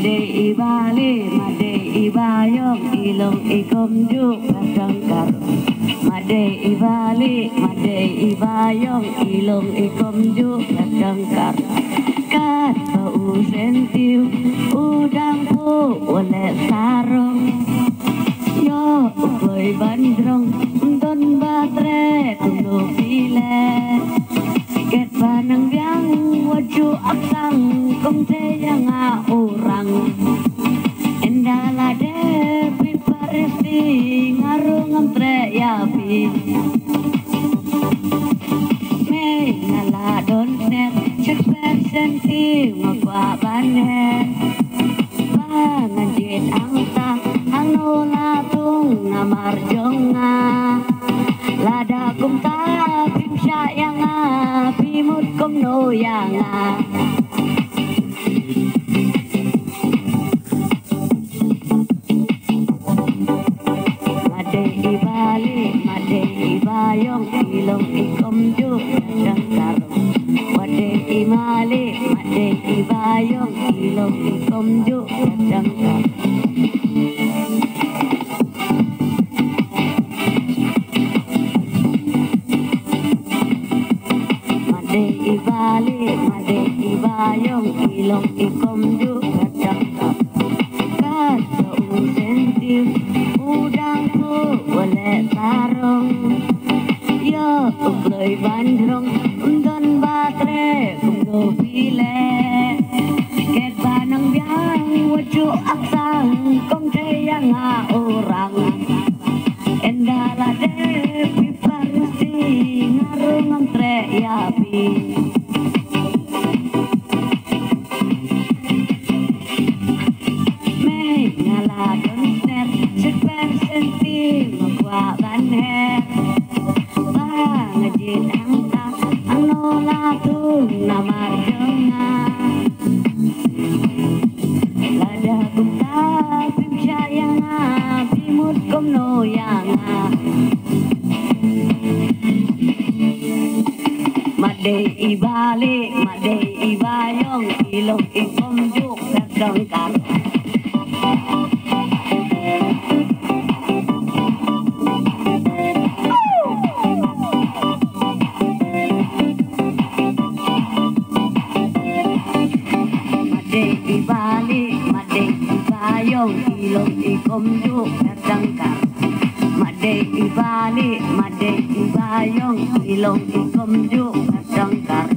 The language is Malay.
made ibali, made ibayong, ilong ikomjuk katangkar. Made ibali, made ibayong, ilong ikomjuk katangkar. Kat bau sentiu, udang pu oleh sarong. Yo ukoy bandrong, don batre kuno pile. Ket panang biang waju aksang, kong te yang orang. Endala de piparesti ngarung amtre yapi. Me ngala don net cek persenti magwa banen. Panganjit angta anola tung namar jonga. Lada kum ta pim syayanga pimut kum noyanga. Ibayong ilong ikomju kadang karung. Wade imali, wade ibayong ilong ikomju kadang karung. Made ibali, made ibayong ilong ikomju kadang karung. Kaso sentiu udang ku boleh sarong. Yo ukloi bandrong don batre kumdo pile. Ket banang biang waju aksang kong te yang orang. Endala de piparusi ngarung antre yapi. Me ngala don ser seper senti magwa banher. Ngejit angka anola tung namar jonga. Lada bukta pim syayanga pimut kum noyanga. Made ibali, made ibayong, ilong ikomjuk kadang karung. Ibali, made ibayong, ilong ikomjuk kadangkar. Made ibali, made ibayong, ilong ikomjuk kadangkar.